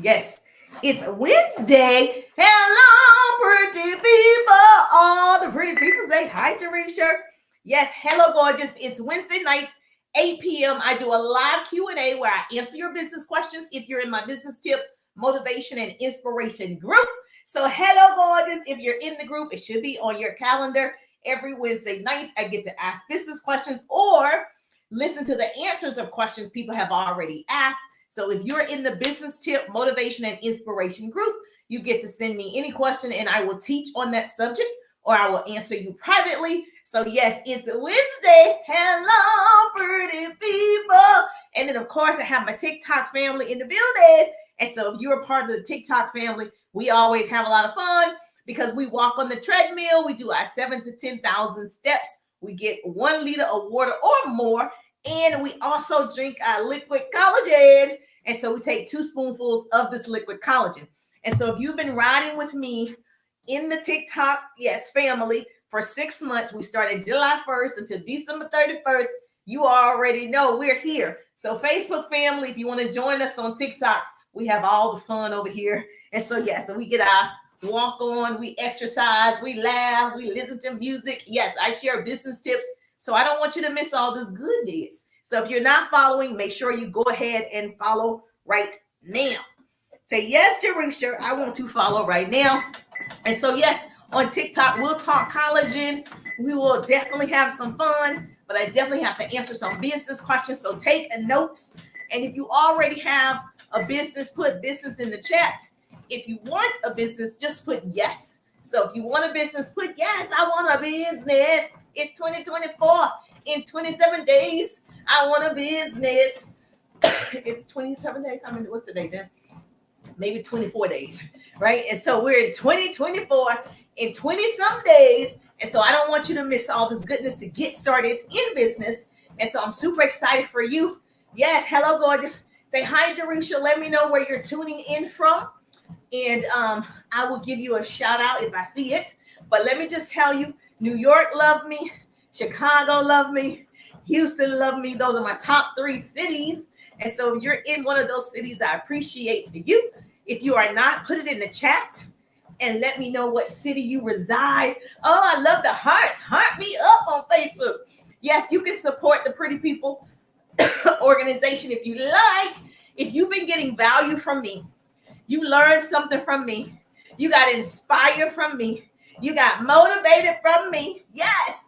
Yes, it's Wednesday. Hello, pretty people. All the pretty people say hi, Teresa. Yes, hello, gorgeous. It's Wednesday night, 8 p.m. I do a live Q&A where I answer your business questions if you're in my business tip, motivation, and inspiration group. So, hello, gorgeous. If you're in the group, it should be on your calendar. Every Wednesday night, I get to ask business questions or listen to the answers of questions people have already asked. So if you're in the business tip, motivation, and inspiration group, you get to send me any question and I will teach on that subject or I will answer you privately. So yes, it's Wednesday. Hello, pretty people. And then of course I have my TikTok family in the building. And so if you're a part of the TikTok family, we always have a lot of fun because we walk on the treadmill. We do our 7 to 10,000 steps. We get 1 liter of water or more. And we also drink liquid collagen. And so we take 2 spoonfuls of this liquid collagen. And so if you've been riding with me in the TikTok, yes, family, for 6 months, we started July 1st until December 31st. You already know we're here. So Facebook family, if you want to join us on TikTok, we have all the fun over here. And so, yeah, so we get our walk on, we exercise, we laugh, we listen to music. Yes, I share business tips. So I don't want you to miss all this goodness. So if you're not following, make sure you go ahead and follow right now. Say yes, Jerusha. I want to follow right now. And so yes, on TikTok, we'll talk collagen. We will definitely have some fun, but I definitely have to answer some business questions. So take a notes. And if you already have a business, put business in the chat. If you want a business, just put yes. So if you want a business, put yes, I want a business. It's 2024. In 27 days, I want a business. It's 27 days. I mean, what's the date then? Maybe 24 days, right? And so we're in 2024 in 20 some days. And so I don't want you to miss all this goodness to get started in business. And so I'm super excited for you. Yes, hello, gorgeous. Say hi, Jerusha. Let me know where you're tuning in from. And I will give you a shout out if I see it. But let me just tell you, New York loved me. Chicago loved me. Houston loved me. Those are my top 3 cities. And so if you're in one of those cities, I appreciate you. If you are not, put it in the chat and let me know what city you reside. Oh, I love the hearts. Heart me up on Facebook. Yes, you can support the Pretty People organization if you like. If you've been getting value from me, you learned something from me, you got inspired from me, you got motivated from me. Yes,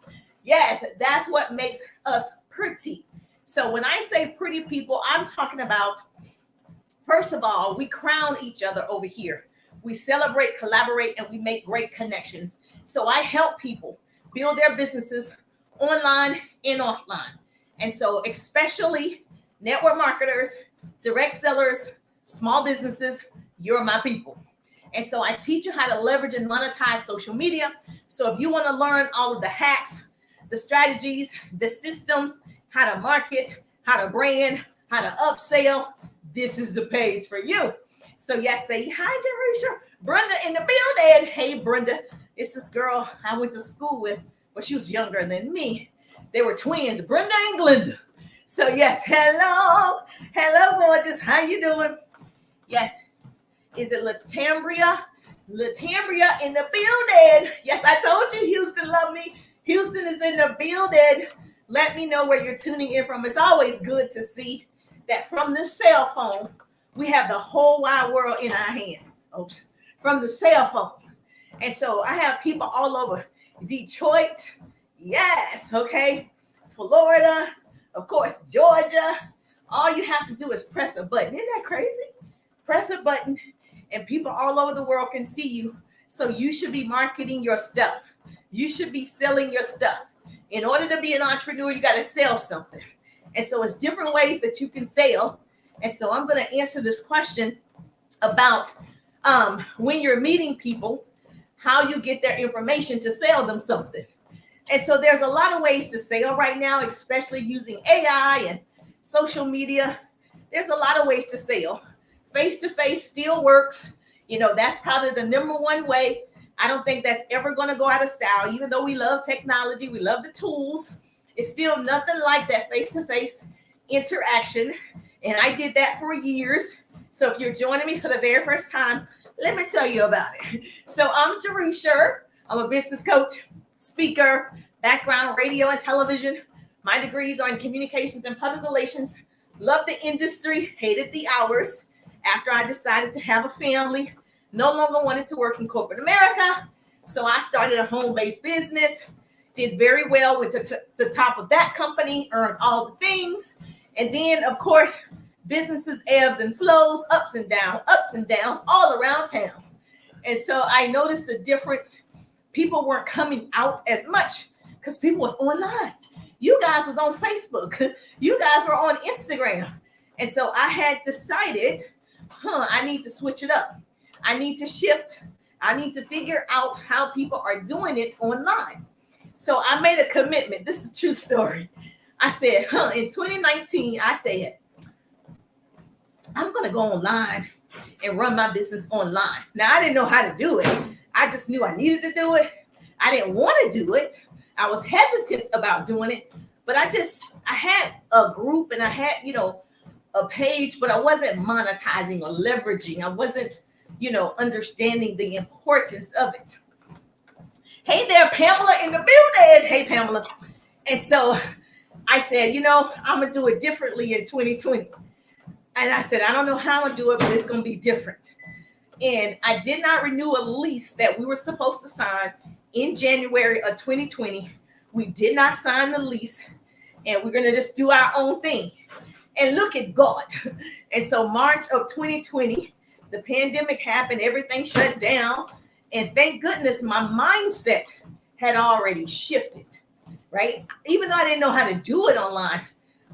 that's what makes us pretty. So when I say pretty people, I'm talking about, first of all, we crown each other over here. We celebrate, collaborate, and we make great connections. So I help people build their businesses online and offline. And so especially network marketers, direct sellers, small businesses, you're my people. And so I teach you how to leverage and monetize social media. So if you want to learn all of the hacks, the strategies, the systems, how to market, how to brand, how to upsell, this is the page for you. So yes, say hi, Jerusha. Brenda in the building. Hey, Brenda. It's this girl I went to school with, but she was younger than me. They were twins, Brenda and Glenda. So yes, hello, gorgeous. How you doing? Yes. Is it Latambria? Latambria in the building. Yes, I told you Houston loved me. Houston is in the building. Let me know where you're tuning in from. It's always good to see that from the cell phone, we have the whole wide world in our hand. Oops. From the cell phone. And so I have people all over Detroit. Yes, okay. Florida, of course, Georgia. All you have to do is press a button. Isn't that crazy? Press a button and people all over the world can see you. So you should be marketing your stuff. You should be selling your stuff. In order to be an entrepreneur, you got to sell something. And so it's different ways that you can sell. And so I'm going to answer this question about when you're meeting people, how you get their information to sell them something. And so there's a lot of ways to sell right now, especially using AI and social media. There's a lot of ways to sell. Face-to-face still works. You know, that's probably the number one way. I don't think that's ever going to go out of style. Even though we love technology, we love the tools, it's still nothing like that face-to-face interaction. And I did that for years. So if you're joining me for the very first time, let me tell you about it. So I'm Jerisha. I'm a business coach, speaker, background radio and television. My degrees are in communications and public relations. Love the industry, hated the hours. After I decided to have a family, no longer wanted to work in corporate America. So I started a home-based business, did very well, went to the top of that company, earned all the things. And then, of course, businesses ebbs and flows, ups and downs all around town. And so I noticed a difference. People weren't coming out as much because people was online. You guys was on Facebook. You guys were on Instagram. And so I had decided, I need to switch it up. I need to shift. I need to figure out how people are doing it online. So I made a commitment. This is a true story. I said, in 2019, I said, I'm going to go online and run my business online. Now, I didn't know how to do it. I just knew I needed to do it. I didn't want to do it. I was hesitant about doing it, but I had a group and I had, a page, but I wasn't monetizing or leveraging. I wasn't, understanding the importance of it. Hey there, Pamela in the building. Hey, Pamela. And so I said, I'm going to do it differently in 2020. And I said, I don't know how I'm going to do it, but it's going to be different. And I did not renew a lease that we were supposed to sign in January of 2020. We did not sign the lease, and we're going to just do our own thing. And look at God. And so March of 2020, the pandemic happened, everything shut down. And thank goodness my mindset had already shifted, right? Even though I didn't know how to do it online,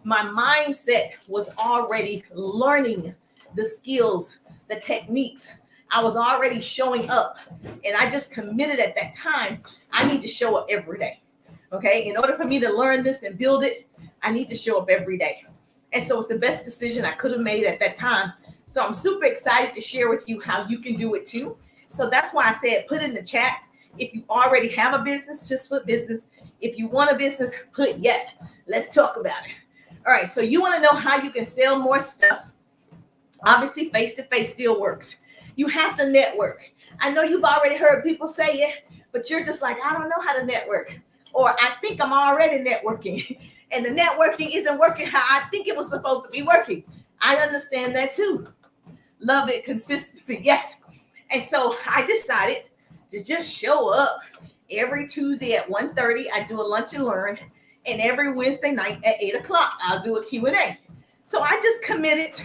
my mindset was already learning the skills, the techniques. I was already showing up, and I just committed at that time. I need to show up every day. Okay. In order for me to learn this and build it, I need to show up every day. And so it's the best decision I could have made at that time. So I'm super excited to share with you how you can do it too. So that's why I said, put in the chat. If you already have a business, just put business. If you want a business, put yes. Let's talk about it. All right. So you want to know how you can sell more stuff. Obviously, face-to-face still works. You have to network. I know you've already heard people say it, but you're just like, I don't know how to network. Or I think I'm already networking. And the networking isn't working how I think it was supposed to be working. I understand that too. Love it. Consistency. Yes. And so I decided to just show up every Tuesday at 1:30. I do a lunch and learn. And every Wednesday night at 8 o'clock, I'll do a Q&A. So I just committed,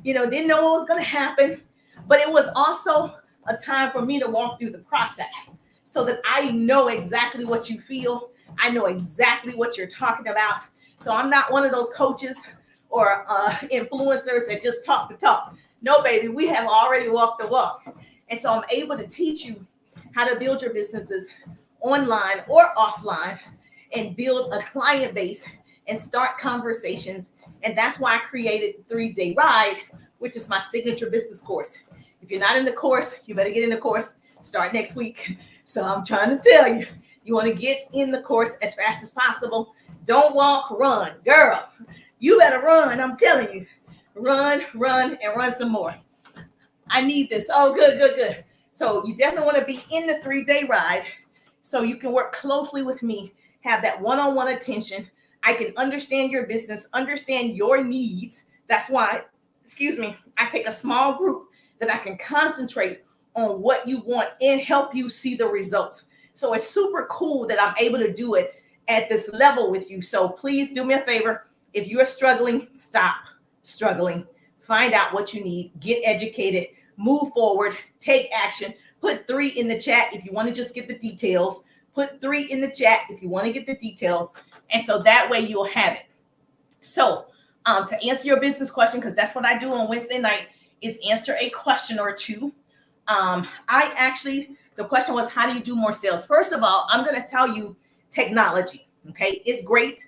didn't know what was going to happen. But it was also a time for me to walk through the process so that I know exactly what you feel. I know exactly what you're talking about. So I'm not one of those coaches or influencers that just talk the talk. No, baby, we have already walked the walk. And so I'm able to teach you how to build your businesses online or offline and build a client base and start conversations. And that's why I created 3-Day Ride, which is my signature business course. If you're not in the course, you better get in the course. Start next week. So I'm trying to tell you, you want to get in the course as fast as possible. Don't walk, run. Girl, you better run. I'm telling you. Run, and run some more. I need this. Oh, good. So you definitely want to be in the 3-Day Ride so you can work closely with me, have that one-on-one attention. I can understand your business, understand your needs. That's why, I take a small group that I can concentrate on what you want and help you see the results. So it's super cool that I'm able to do it at this level with you. So please do me a favor. If you're struggling, stop struggling. Find out what you need. Get educated. Move forward. Take action. Put 3 in the chat if you want to just get the details. Put 3 in the chat if you want to get the details. And so that way you'll have it. So to answer your business question, because that's what I do on Wednesday night, is answer a question or two. The question was, how do you do more sales? First of all, I'm going to tell you technology. Okay. It's great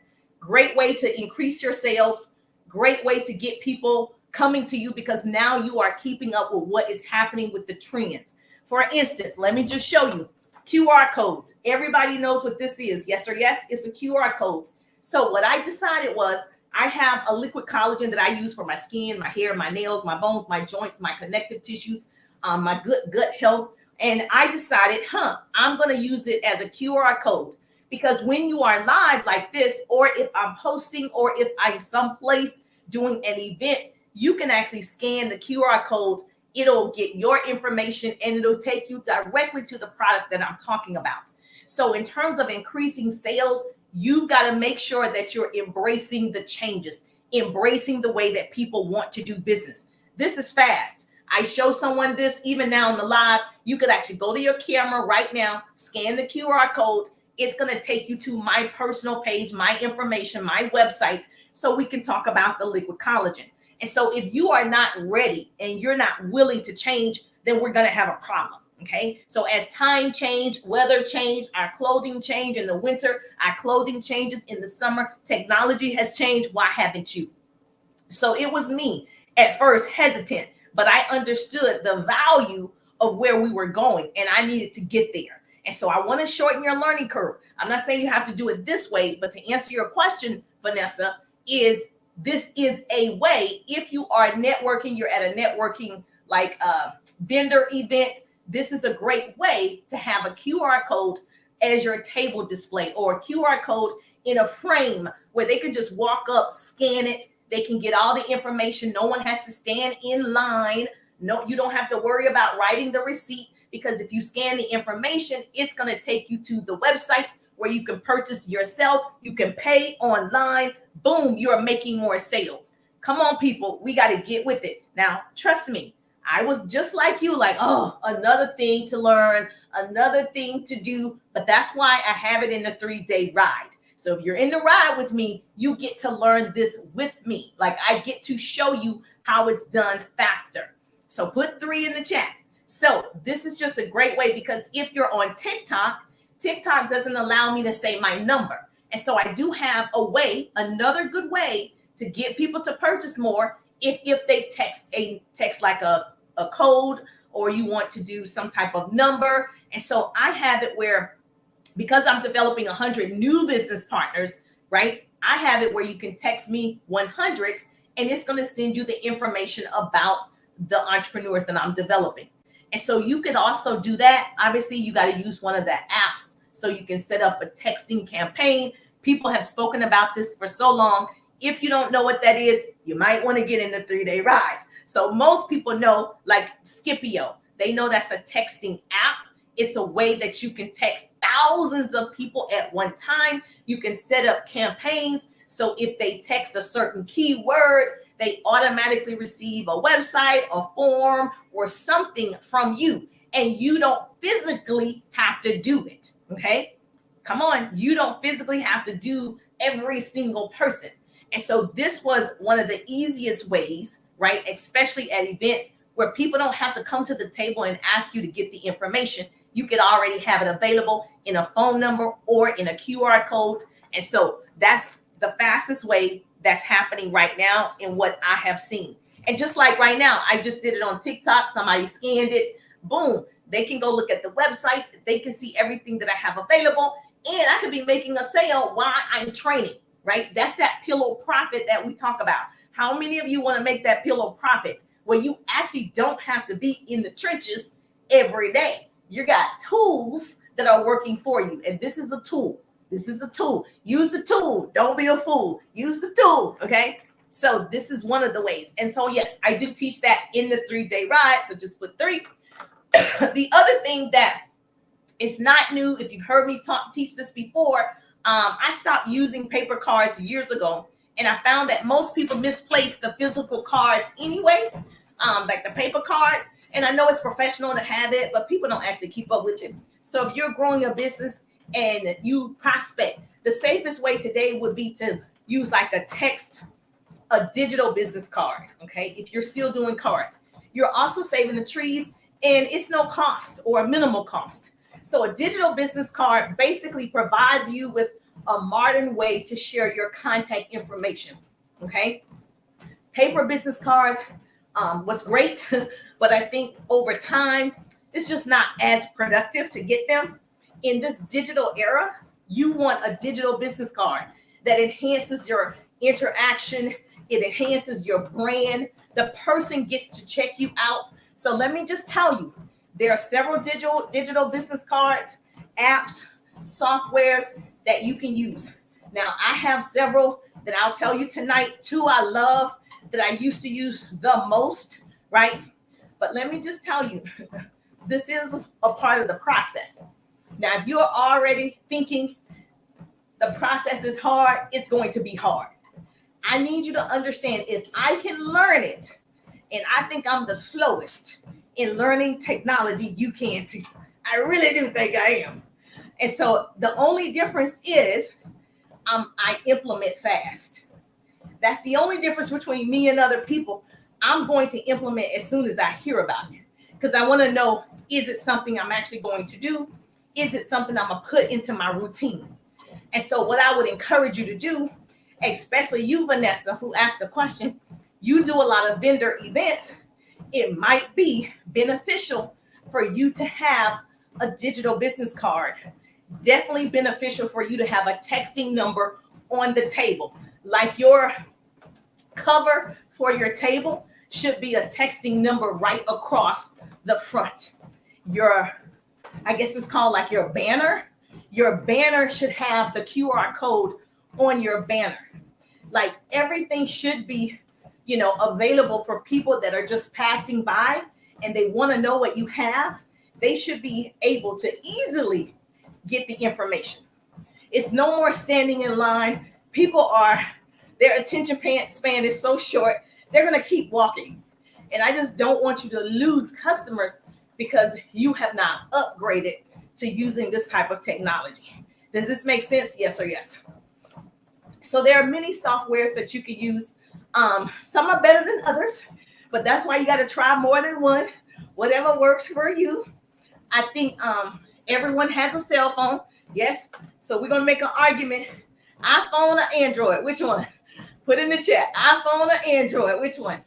way to increase your sales. Great way to get people coming to you because now you are keeping up with what is happening with the trends. For instance, let me just show you QR codes. Everybody knows what this is. Yes or yes, it's a QR code. So what I decided was I have a liquid collagen that I use for my skin, my hair, my nails, my bones, my joints, my connective tissues, my good gut health. And I decided, I'm going to use it as a QR code, because when you are live like this, or if I'm posting, or if I'm someplace doing an event, you can actually scan the QR code. It'll get your information and it'll take you directly to the product that I'm talking about. So in terms of increasing sales, you've got to make sure that you're embracing the changes, embracing the way that people want to do business. This is fast. I show someone this even now in the live. You could actually go to your camera right now, scan the QR code. It's going to take you to my personal page, my information, my website, so we can talk about the liquid collagen. And so if you are not ready and you're not willing to change, then we're going to have a problem. Okay. So as time change, weather change, our clothing change in the winter, our clothing changes in the summer, technology has changed. Why haven't you? So it was me at first hesitant, but I understood the value of where we were going and I needed to get there. And so I want to shorten your learning curve. I'm not saying you have to do it this way, but to answer your question, Vanessa, this is a way. If you are networking, you're at a networking like vendor event, this is a great way to have a QR code as your table display, or a QR code in a frame where they can just walk up, scan it. They can get all the information. No one has to stand in line. No, you don't have to worry about writing the receipt, because if you scan the information, it's going to take you to the website where you can purchase yourself. You can pay online. Boom, you're making more sales. Come on, people. We got to get with it. Now, trust me. I was just like you, like, oh, another thing to learn, another thing to do. But that's why I have it in the 3-day ride. So if you're in the ride with me, you get to learn this with me. Like, I get to show you how it's done faster. So put 3 in the chat. So this is just a great way, because if you're on TikTok, TikTok doesn't allow me to say my number. And so I do have a way, another good way to get people to purchase more if they text like a code, or you want to do some type of number. And so I have it where, because I'm developing 100 new business partners, right? I have it where you can text me 100 and it's going to send you the information about the entrepreneurs that I'm developing. And so you could also do that. Obviously, you got to use one of the apps so you can set up a texting campaign. People have spoken about this for so long. If you don't know what that is, you might want to get in the 3-day rides. So most people know, like Scipio, they know that's a texting app. It's a way that you can text thousands of people at one time. You can set up campaigns. So if they text a certain keyword, they automatically receive a website, a form, or something from you. And you don't physically have to do it. Okay? Come on. You don't physically have to do every single person. And so this was one of the easiest ways, right? Especially at events where people don't have to come to the table and ask you to get the information. You could already have it available in a phone number or in a QR code. And so that's the fastest way that's happening right now in what I have seen. And just like right now, I just did it on TikTok. Somebody scanned it. Boom. They can go look at the website. They can see everything that I have available. And I could be making a sale while I'm training, right? That's that pillow profit that we talk about. How many of you want to make that pillow profit where you actually don't have to be in the trenches every day? You got tools that are working for you. And this is a tool. This is a tool. Use the tool. Don't be a fool. Use the tool. Okay. So this is one of the ways. And so, yes, I do teach that in the 3-day ride. So just put 3. The other thing that is not new, if you've heard me teach this before, I stopped using paper cards years ago. And I found that most people misplace the physical cards anyway, like the paper cards. And I know it's professional to have it, but people don't actually keep up with it. So if you're growing a business and you prospect, the safest way today would be to use like a digital business card. Okay. If you're still doing cards, you're also saving the trees and it's no cost or a minimal cost. So a digital business card basically provides you with a modern way to share your contact information. Okay. Paper business cards was great, but I think over time, it's just not as productive to get them. In this digital era, you want a digital business card that enhances your interaction. It enhances your brand. The person gets to check you out. So let me just tell you, there are several digital business cards, apps, softwares that you can use. Now, I have several that I'll tell you tonight. Two I love that I used to use the most, right? But let me just tell you, this is a part of the process. Now, if you're already thinking the process is hard, it's going to be hard. I need you to understand, if I can learn it, and I think I'm the slowest in learning technology, you can too. I really do think I am. And so the only difference is I implement fast. That's the only difference between me and other people. I'm going to implement as soon as I hear about it, because I want to know, is it something I'm actually going to do? Is it something I'm going to put into my routine? And so what I would encourage you to do, especially you, Vanessa, who asked the question, you do a lot of vendor events. It might be beneficial for you to have a digital business card. Definitely beneficial for you to have a texting number on the table. Like your cover for your table should be a texting number right across the front. I guess it's called like your banner. Your banner should have the QR code on your banner. Like everything should be, available for people that are just passing by and they want to know what you have. They should be able to easily get the information. It's no more standing in line. Their attention span is so short, they're going to keep walking. And I just don't want you to lose customers because you have not upgraded to using this type of technology. Does this make sense? Yes or yes? So there are many softwares that you can use. Some are better than others, but that's why you got to try more than one, whatever works for you. I think everyone has a cell phone. Yes. So we're going to make an argument. iPhone or Android? Which one? Put in the chat. iPhone or Android? Which one?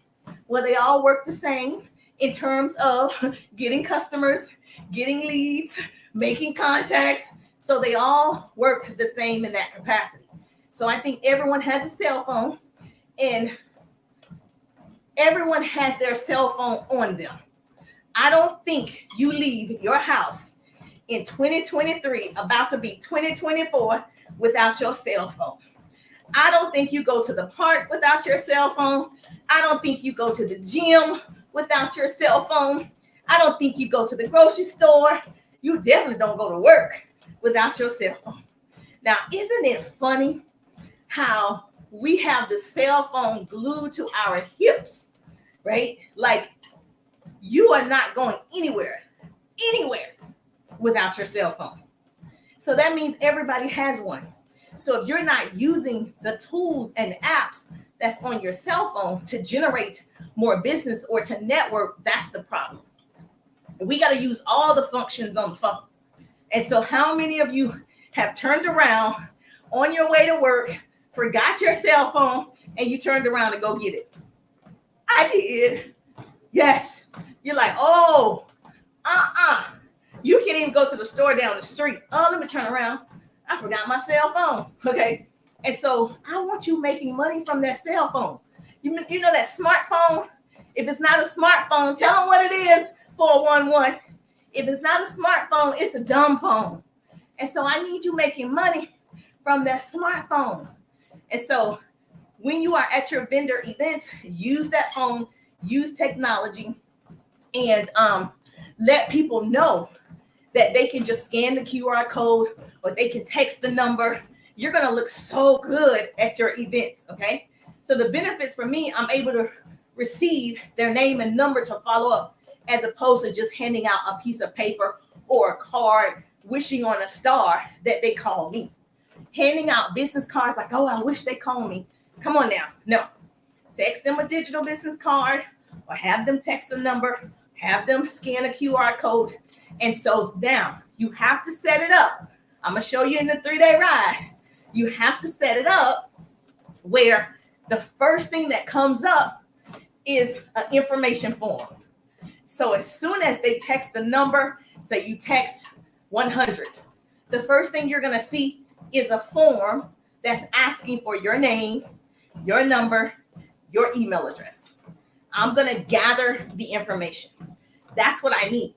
Well, they all work the same in terms of getting customers, getting leads, making contacts. So they all work the same in that capacity. So I think everyone has a cell phone and everyone has their cell phone on them. I don't think you leave your house in 2023, about to be 2024, without your cell phone. I don't think you go to the park without your cell phone. I don't think you go to the gym without your cell phone. I don't think you go to the grocery store. You definitely don't go to work without your cell phone. Now, isn't it funny how we have the cell phone glued to our hips, right? Like you are not going anywhere without your cell phone. So that means everybody has one. So if you're not using the tools and apps that's on your cell phone to generate more business or to network, that's the problem. We got to use all the functions on the phone. And so how many of you have turned around on your way to work, forgot your cell phone, and you turned around to go get it? I did. Yes. You're like, oh, you can't even go to the store down the street. Oh, let me turn around. I forgot my cell phone. Okay. And so I want you making money from that cell phone. You know that smartphone? If it's not a smartphone, tell them what it is, 411. If it's not a smartphone, it's a dumb phone. And so I need you making money from that smartphone. And so when you are at your vendor events, use that phone, use technology, and let people know that they can just scan the QR code or they can text the number. You're going to look so good at your events, okay? So the benefits for me, I'm able to receive their name and number to follow up as opposed to just handing out a piece of paper or a card wishing on a star that they call me. Handing out business cards like, oh, I wish they called me. Come on now. No. Text them a digital business card or have them text a number, have them scan a QR code. And so now you have to set it up. I'm going to show you in the 3-day ride. You have to set it up where the first thing that comes up is an information form. So as soon as they text the number, say you text 100, the first thing you're going to see is a form that's asking for your name, your number, your email address. I'm going to gather the information. That's what I need.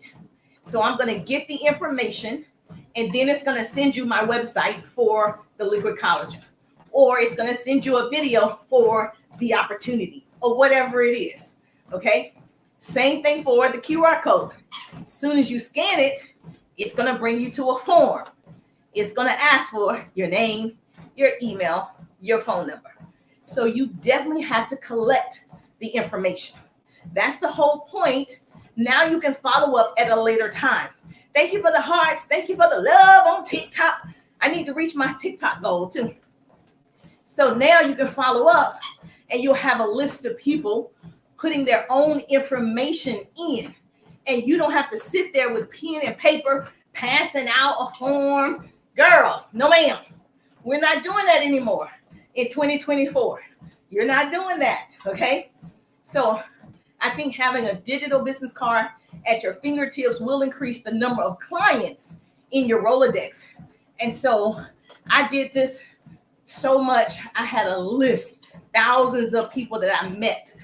So I'm going to get the information, and then it's going to send you my website for the liquid collagen, or it's going to send you a video for the opportunity, or whatever it is. Okay. Same thing for the QR code. As soon as you scan it, it's going to bring you to a form. It's going to ask for your name, your email, your phone number. So you definitely have to collect the information. That's the whole point. Now you can follow up at a later time. Thank you for the hearts. Thank you for the love on TikTok. I need to reach my TikTok goal too. So now you can follow up, and you'll have a list of people putting their own information in. And you don't have to sit there with pen and paper passing out a form. Girl, no ma'am. We're not doing that anymore in 2024. You're not doing that, okay? So I think having a digital business card at your fingertips will increase the number of clients in your Rolodex. And so I did this so much. I had a list, thousands of people that I met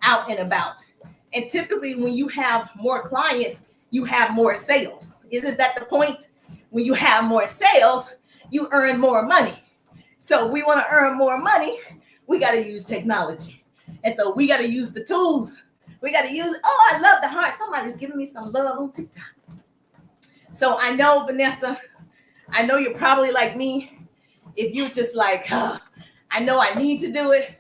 out and about. And typically when you have more clients, you have more sales. Isn't that the point? When you have more sales, you earn more money. So we want to earn more money, we got to use technology. And so we got to use the tools. We got to use, oh, I love the heart. Somebody's giving me some love on TikTok. So I know, Vanessa, I know you're probably like me. If you're just like, oh, I know I need to do it,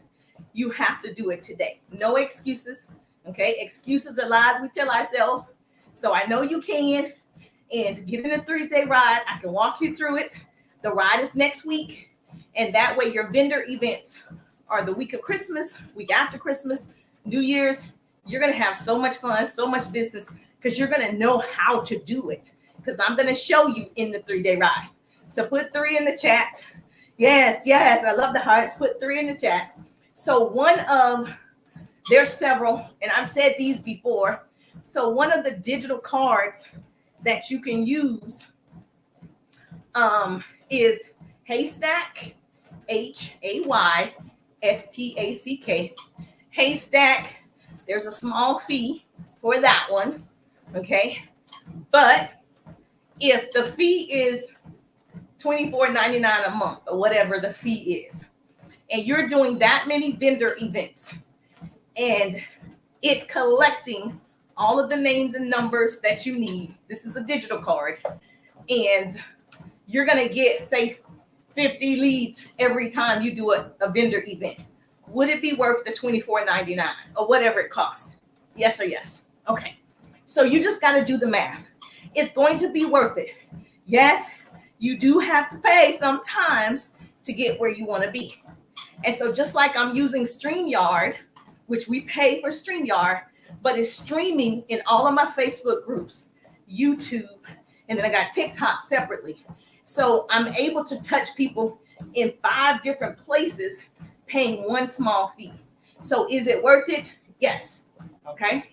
you have to do it today. No excuses. Okay. Excuses are lies we tell ourselves. So I know you can. And get in a 3-day ride. I can walk you through it. The ride is next week. And that way your vendor events are the week of Christmas, week after Christmas, New Year's. You're going to have so much fun, so much business, because you're going to know how to do it. Because I'm going to show you in the 3-day ride. So put 3 in the chat. Yes, yes. I love the hearts. Put 3 in the chat. So there's several, and I've said these before. So one of the digital cards that you can use is Haystack, Haystack. Haystack, there's a small fee for that one, okay? But if the fee is $24.99 a month, or whatever the fee is, and you're doing that many vendor events, and it's collecting all of the names and numbers that you need. This is a digital card. And you're going to get, say, 50 leads every time you do a vendor event. Would it be worth the $24.99 or whatever it costs? Yes or yes? Okay. So you just got to do the math. It's going to be worth it. Yes, you do have to pay sometimes to get where you want to be. And so just like I'm using StreamYard, which we pay for StreamYard, but it's streaming in all of my Facebook groups, YouTube, and then I got TikTok separately. So I'm able to touch people in 5 different places, paying one small fee. So is it worth it? Yes. Okay.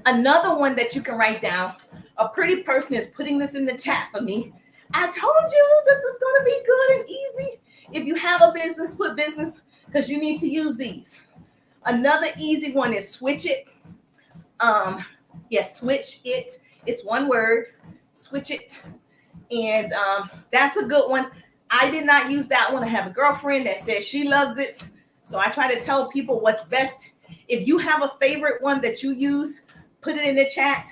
Another one that you can write down, a pretty person is putting this in the chat for me. I told you this is going to be good and easy. If you have a business, put business, because you need to use these. Another easy one is Switch It. Yes, Switch It. It's one word. Switch It. And that's a good one. I did not use that one. I have a girlfriend that says she loves it. So I try to tell people what's best. If you have a favorite one that you use, put it in the chat.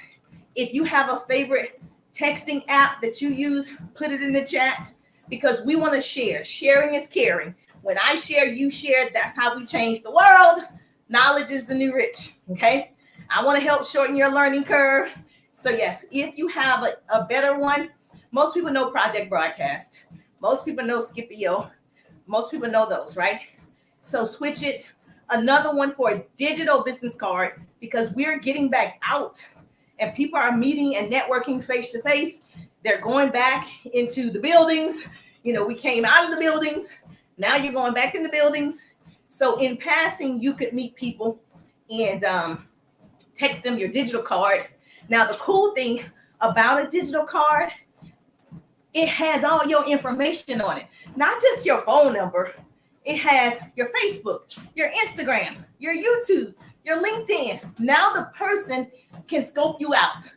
If you have a favorite texting app that you use, put it in the chat, because we want to share. Sharing is caring. When I share, you share. That's how we change the world. Knowledge is the new rich. Okay. I want to help shorten your learning curve. So yes, if you have a better one, most people know Project Broadcast. Most people know Skip.io. Most people know those, right? So Switch It. Another one for a digital business card, because we're getting back out and people are meeting and networking face to face. They're going back into the buildings. You know, we came out of the buildings. Now you're going back in the buildings. So in passing, you could meet people and text them your digital card. Now, the cool thing about a digital card, it has all your information on it, not just your phone number It has your Facebook, your Instagram, your YouTube, your LinkedIn. Now the person can scope you out.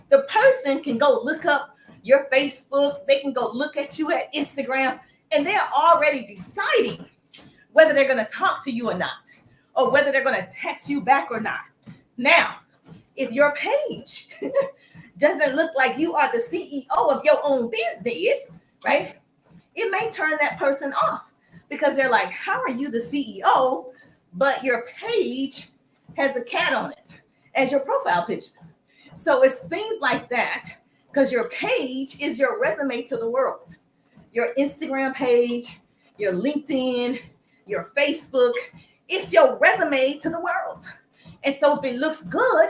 The person can go look up your Facebook. They can go look at you at Instagram, and they're already deciding whether they're going to talk to you or not, or whether they're going to text you back or not. Now, if your page doesn't look like you are the CEO of your own business, right? It may turn that person off because they're like, how are you the CEO, but your page has a cat on it as your profile picture? So it's things like that, because your page is your resume to the world. Your Instagram page, your LinkedIn, your Facebook, it's your resume to the world. And so if it looks good,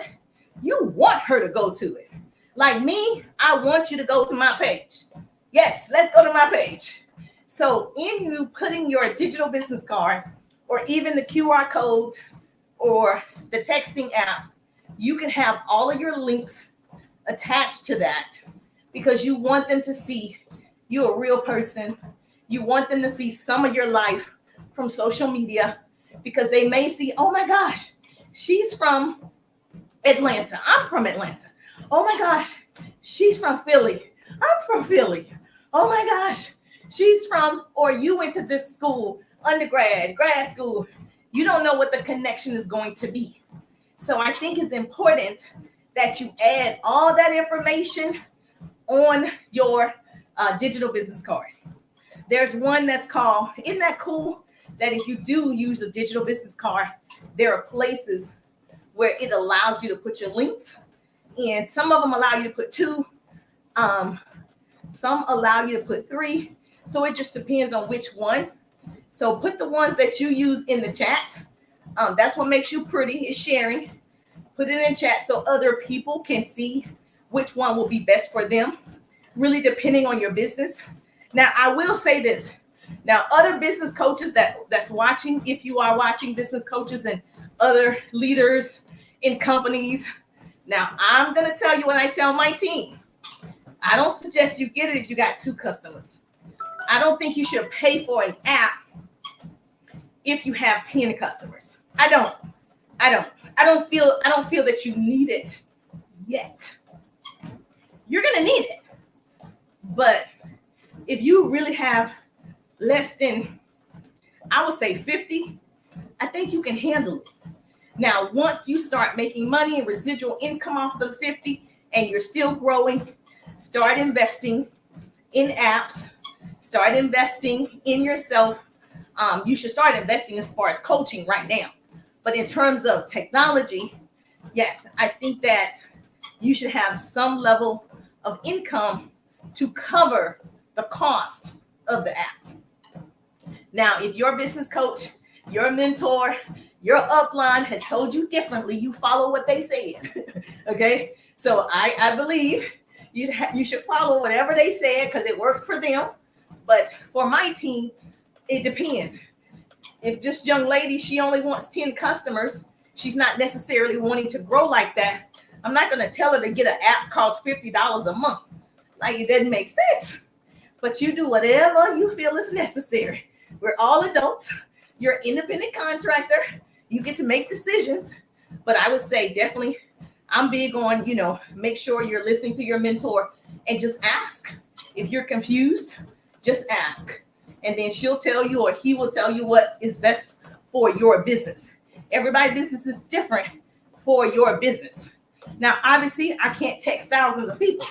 you want her to go to it. Like me, I want you to go to my page. Yes, let's go to my page. So in you putting your digital business card, or even the QR codes or the texting app, you can have all of your links attached to that, because you want them to see you're a real person. You want them to see some of your life from social media, because they may see, oh my gosh, she's from Atlanta. I'm from Atlanta. Oh my gosh, she's from Philly. I'm from Philly. Oh my gosh, she's from, or you went to this school, undergrad, grad school. You don't know what the connection is going to be. So I think it's important that you add all that information on your digital business card. There's one that's called, isn't that cool? That if you do use a digital business card, there are places where it allows you to put your links. And some of them allow you to put 2. Some allow you to put 3. So it just depends on which one. So put the ones that you use in the chat. That's what makes you pretty, is sharing. Put it in chat so other people can see which one will be best for them, really depending on your business. Now, I will say this. Now, other business coaches that's watching, if you are watching, business coaches and other leaders in companies, now I'm going to tell you what I tell my team. I don't suggest you get it if you got 2 customers. I don't think you should pay for an app if you have 10 customers. I don't feel that you need it yet. You're going to need it. But if you really have less than, I would say 50, I think you can handle it. Now, once you start making money and residual income off the 50 and you're still growing, start investing in apps, start investing in yourself. You should start investing as far as coaching right now. But in terms of technology, yes, I think that you should have some level of income to cover the cost of the app. Now, if your business coach, your mentor, your upline has told you differently, you follow what they said. Okay? So I believe you should follow whatever they said because it worked for them. But for my team, it depends. If this young lady, she only wants 10 customers, she's not necessarily wanting to grow like that. I'm not going to tell her to get an app costs $50 a month. Like, it doesn't make sense. But you do whatever you feel is necessary. We're all adults. You're an independent contractor. You get to make decisions. But I would say definitely, I'm big on, make sure you're listening to your mentor and just ask. If you're confused, just ask. And then she'll tell you, or he will tell you what is best for your business. Everybody's business is different for your business. Now, obviously, I can't text thousands of people.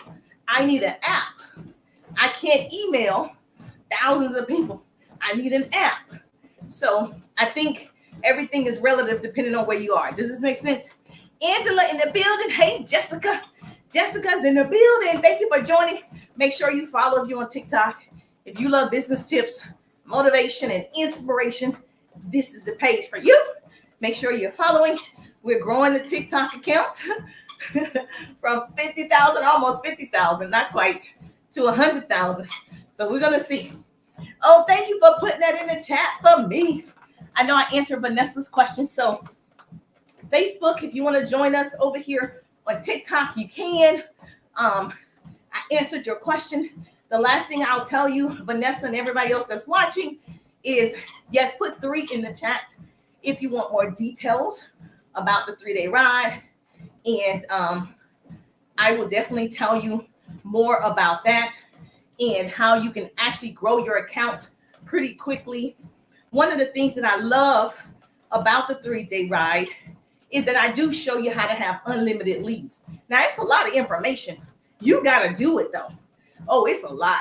I need an app. I can't email thousands of people. I need an app. So I think everything is relative depending on where you are. Does this make sense? Angela in the building. Hey, Jessica. Jessica's in the building. Thank you for joining. Make sure you follow if you're on TikTok. If you love business tips, motivation, and inspiration, this is the page for you. Make sure you're following. We're growing the TikTok account from 50,000, almost 50,000, not quite, to 100,000. So we're going to see. Oh, thank you for putting that in the chat for me. I know I answered Vanessa's question. So Facebook, if you want to join us over here on TikTok, you can. I answered your question. The last thing I'll tell you, Vanessa and everybody else that's watching, is, yes, put 3 in the chat if you want more details about the 3-day ride. And I will definitely tell you more about that and how you can actually grow your accounts pretty quickly. One of the things that I love about the 3-day ride is that I do show you how to have unlimited leads. Now, it's a lot of information. You got to do it though. Oh, it's a lot.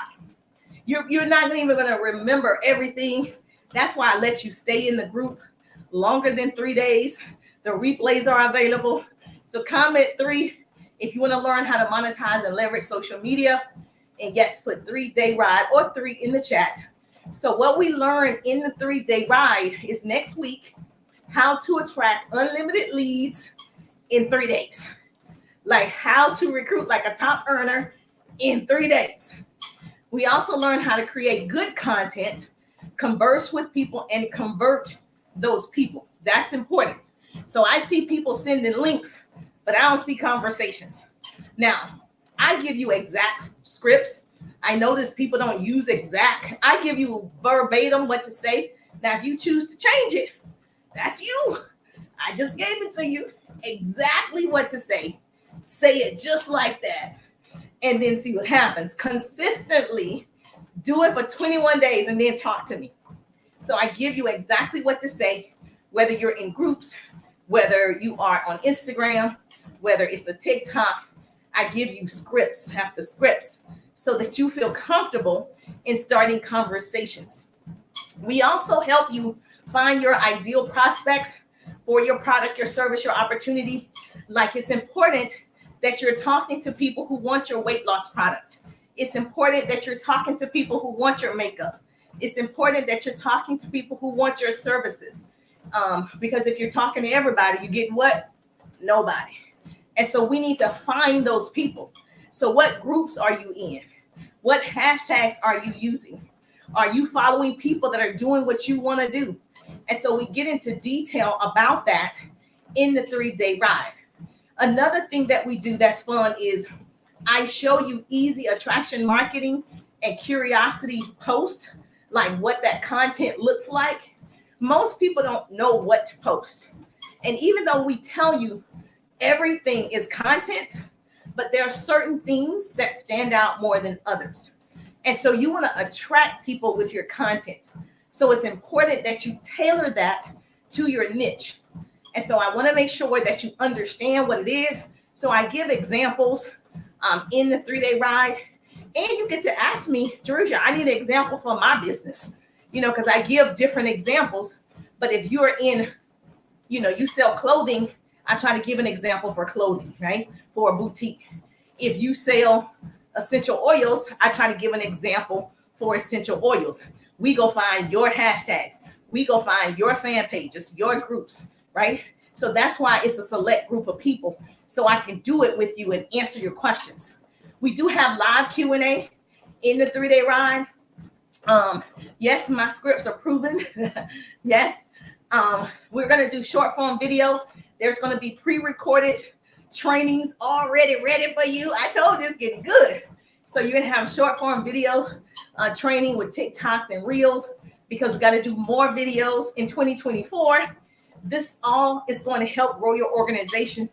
You're not even going to remember everything. That's why I let you stay in the group longer than 3 days. The replays are available. So comment 3 if you want to learn how to monetize and leverage social media. And yes, put 3-day ride or 3 in the chat. So what we learn in the 3-day ride is next week, how to attract unlimited leads in 3 days. Like how to recruit like a top earner in 3 days. We also learn how to create good content, converse with people, and convert those people. That's important. So I see people sending links, but I don't see conversations. Now, I give you exact scripts. I notice people don't use exact. I give you verbatim what to say. Now, if you choose to change it, that's you. I just gave it to you. Exactly what to say. Say it just like that. And then see what happens. Consistently do it for 21 days and then talk to me. So I give you exactly what to say, whether you're in groups, whether you are on Instagram, whether it's a TikTok. I give you scripts after scripts so that you feel comfortable in starting conversations. We also help you find your ideal prospects for your product, your service, your opportunity. Like it's important that you're talking to people who want your weight loss product. It's important that you're talking to people who want your makeup. It's important that you're talking to people who want your services. Because if you're talking to everybody, you're getting what? Nobody. And so we need to find those people. So what groups are you in? What hashtags are you using? Are you following people that are doing what you want to do? And so we get into detail about that in the 3-day ride. Another thing that we do that's fun is I show you easy attraction marketing and curiosity post, like what that content looks like. Most people don't know what to post. And even though we tell you everything is content, but there are certain things that stand out more than others. And so you want to attract people with your content. So it's important that you tailor that to your niche. And so I want to make sure that you understand what it is. So I give examples in the 3-day ride. And you get to ask me, Jerusha, I need an example for my business, because I give different examples. But if you're in, you sell clothing, I try to give an example for clothing, right? For a boutique. If you sell essential oils, I try to give an example for essential oils. We go find your hashtags. We go find your fan pages, your groups, right? So that's why it's a select group of people. So I can do it with you and answer your questions. We do have live Q&A in the 3-day ride. Yes, my scripts are proven. Yes. We're going to do short form video. There's going to be pre-recorded trainings already ready for you. I told you it's getting good. So you're going to have short form video training with TikToks and Reels because we got to do more videos in 2024. This all is going to help grow your organization,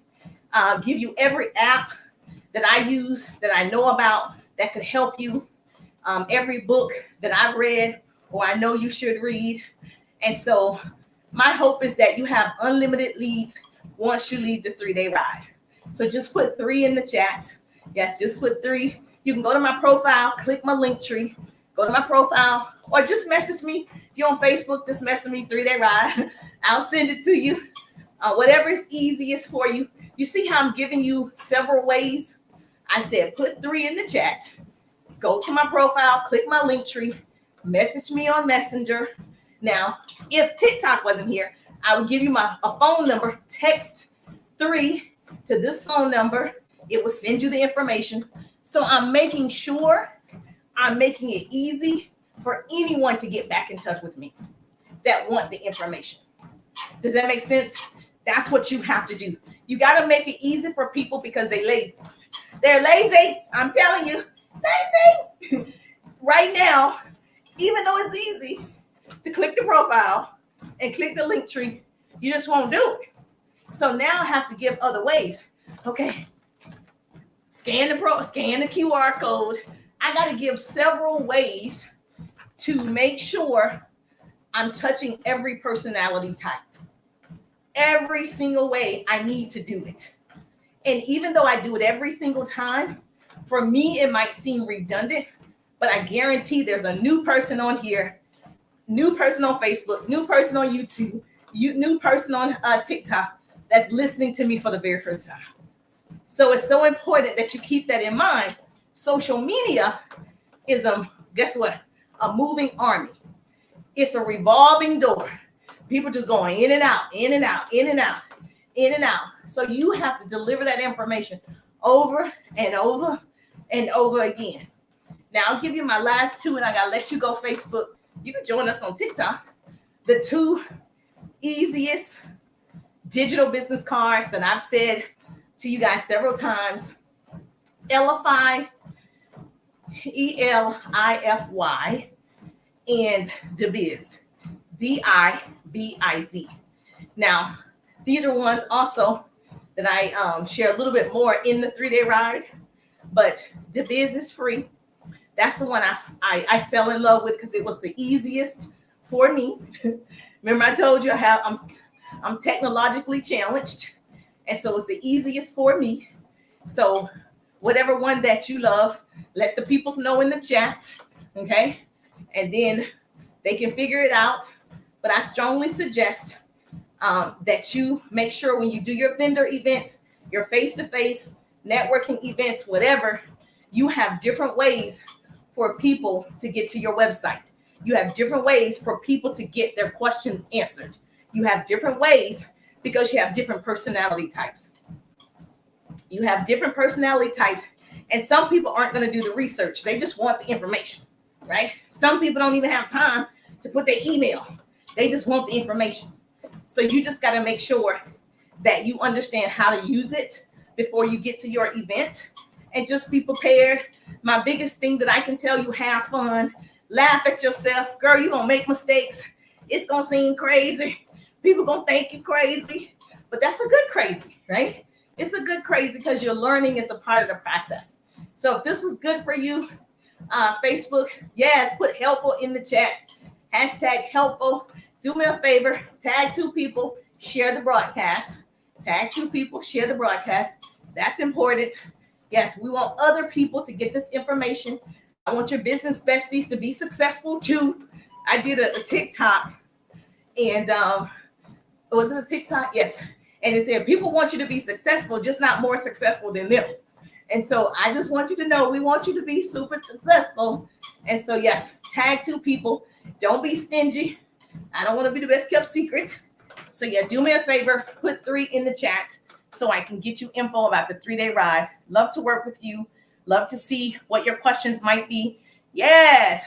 give you every app that I use, that I know about, that could help you, every book that I've read or I know you should read. And so my hope is that you have unlimited leads once you leave the 3-day ride. So just put 3 in the chat. Yes, just put 3. You can go to my profile, click my link tree, go to my profile, or just message me. If you're on Facebook, just message me 3-day ride. I'll send it to you. Whatever is easiest for you. You see how I'm giving you several ways? I said put 3 in the chat. Go to my profile, click my link tree, message me on Messenger. Now, if TikTok wasn't here, I would give you a phone number. Text 3 to this phone number. It will send you the information. So I'm making sure I'm making it easy for anyone to get back in touch with me that want the information. Does that make sense? That's what you have to do. You got to make it easy for people because they're lazy. They're lazy. I'm telling you, lazy. Right now, even though it's easy, to click the profile and click the link tree. You just won't do it. So now I have to give other ways. Okay, scan the QR code. I got to give several ways to make sure I'm touching every personality type. Every single way I need to do it. And even though I do it every single time, for me, it might seem redundant, but I guarantee there's a new person on here, new person on Facebook, new person on YouTube, new person on TikTok that's listening to me for the very first time. So it's so important that you keep that in mind. Social media is guess what? A moving army. It's a revolving door. People just going in and out, in and out, in and out, in and out. So you have to deliver that information over and over and over again. Now I'll give you my last two and I gotta let you go. Facebook. You can join us on TikTok. The two easiest digital business cards that I've said to you guys several times. Elify, Elify, and Dibiz, Dibiz. Now, these are ones also that I share a little bit more in the 3-day ride, but Dibiz is free. That's the one I fell in love with because it was the easiest for me. Remember I told you I'm technologically challenged, and so it's the easiest for me. So whatever one that you love, let the peoples know in the chat, okay? And then they can figure it out. But I strongly suggest that you make sure when you do your vendor events, your face-to-face networking events, whatever, you have different ways for people to get to your website. You have different ways for people to get their questions answered. You have different ways because you have different personality types. You have different personality types, and some people aren't going to do the research. They just want the information, right? Some people don't even have time to put their email. They just want the information. So you just got to make sure that you understand how to use it before you get to your event, and just be prepared. My biggest thing that I can tell you, have fun, laugh at yourself. Girl, you're going to make mistakes. It's going to seem crazy. People going to think you crazy, but that's a good crazy, right? It's a good crazy because you're learning is a part of the process. So if this is good for you, Facebook, yes, put helpful in the chat. Hashtag helpful. Do me a favor, tag 2 people, share the broadcast. Tag 2 people, share the broadcast. That's important. Yes, we want other people to get this information. I want your business besties to be successful too. I did a TikTok, and was it a TikTok? Yes. And it said, people want you to be successful, just not more successful than them. And so I just want you to know, we want you to be super successful. And so, yes, tag 2 people. Don't be stingy. I don't want to be the best kept secret. So yeah, do me a favor, put 3 in the chat so I can get you info about the 3-day ride. Love to work with you. Love to see what your questions might be. Yes,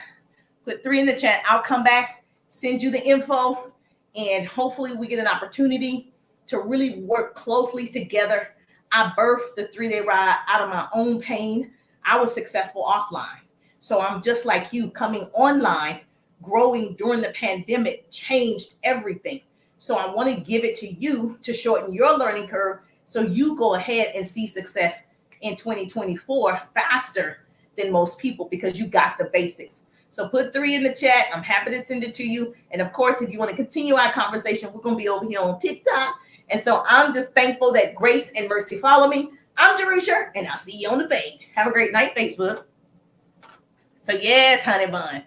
put 3 in the chat. I'll come back, send you the info, and hopefully we get an opportunity to really work closely together. I birthed the 3-day ride out of my own pain. I was successful offline. So I'm just like you, coming online, growing during the pandemic changed everything. So I want to give it to you to shorten your learning curve so you go ahead and see success in 2024 faster than most people because you got the basics. So put 3 in the chat. I'm happy to send it to you. And of course, if you want to continue our conversation, we're going to be over here on TikTok. And so I'm just thankful that grace and mercy follow me. I'm Jerusha, and I'll see you on the page. Have a great night, Facebook. So yes, honey bun.